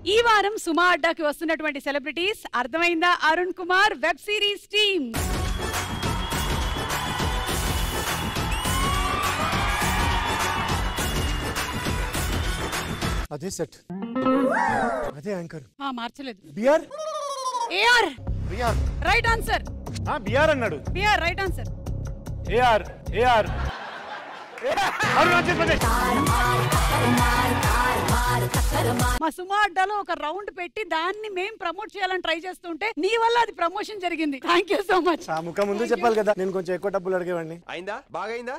ఈ వారం సుమా అడ్డాకి వస్తున్నటువంటి సెలబ్రిటీస్ అర్థమైందా Arun Kumar web series team. అదే సెట్ అదే యాంకర్. మార్చలేదు. BR AR BR right answer. BR అన్నాడు. BR right answer. AR AR మా సుమా అడ్డాలో ఒక రౌండ్ పెట్టి దాన్ని మేము ప్రమోట్ చేయాలని ట్రై చేస్తుంటే నీ వల్ల అది ప్రమోషన్ జరిగింది. Thank you so much. ఆ ముఖం ముందు చెప్పాలి కదా, నేను కొంచెం ఎక్కువ డబ్బులు అడిగేవాడిని. అయిందా? బాగా అయిందా?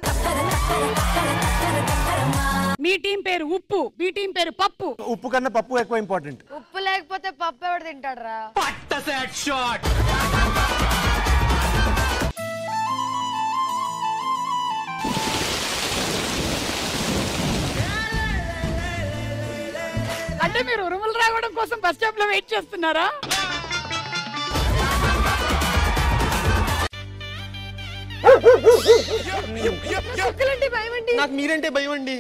మీ టీం పేరు ఉప్పు, మీ టీం పేరు పప్పు. ఉప్పు కన్నా పప్పు ఎక్కువ ఇంపార్టెంట్. ఉప్పు లేకపోతే పప్పు ఎవడు తింటాడు రా? అంటే మీరు ఉరుములు రావడం కోసం బస్ స్టాప్ లో వెయిట్ చేస్తున్నారా? నాకు మీరంటే భయం అండి.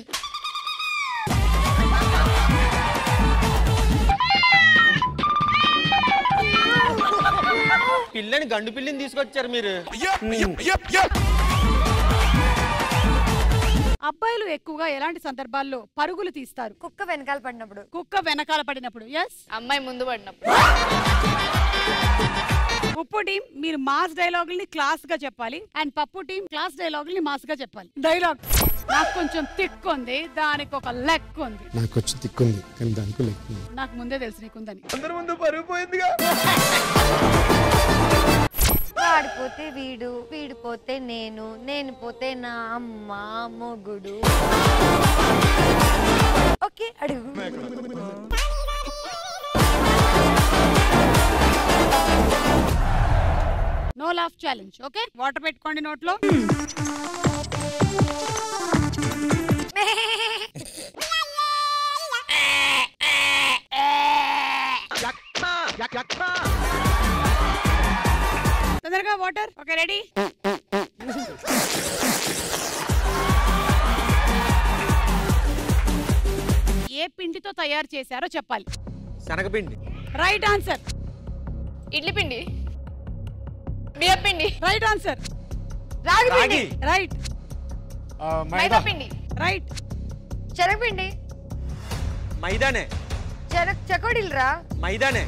పిల్లని గండు పిల్లిని తీసుకొచ్చారు మీరు. అబ్బాయిలు ఎక్కువగా ఎలాంటి సందర్భాల్లో పరుగులు తీస్తారు? కుక్క వెనకాల పడినప్పుడు. కుక్క వెనకాల పడినప్పుడు. ఎస్. అమ్మాయి ముందు పడినప్పుడు. ఉప్పు టీం మీరు మాస్ డైలాగుల్ని క్లాస్ గా చెప్పాలి అండ్ పప్పు టీం క్లాస్ డైలాగుల్ని మాస్ గా చెప్పాలి. డైలాగ్ నాకు కొంచెం తిక్కు ఉంది, దానికి ఒక లెక్క ఉంది. నాకు కొంచెం తిక్కుంది కానీ దానికి లెక్క ఉంది. నాకు ముందే తెలుసు నీకుందని. అందరి ముందు పరుగు పోయిందిగా. వాడిపోతే వీడు, వీడిపోతే నేను, నేను పోతే నా అమ్మ మొగుడు. ఓకే అడుగు. No laugh challenge. Okay water పెట్టుకోండి నోట్లో. తొందరగా వాటర్. Okay ready. ఏ పిండితో తయారు చేశారో చెప్పాలి. శనగపిండి. Right answer. ఇడ్లీ పిండి, బియ్యం పిండి. Right answer. రాగి పిండి. రైట్. మైదా పిండి. రైట్. శనగపిండి. మైదానే. చెకోడీలు రా. మైదానే.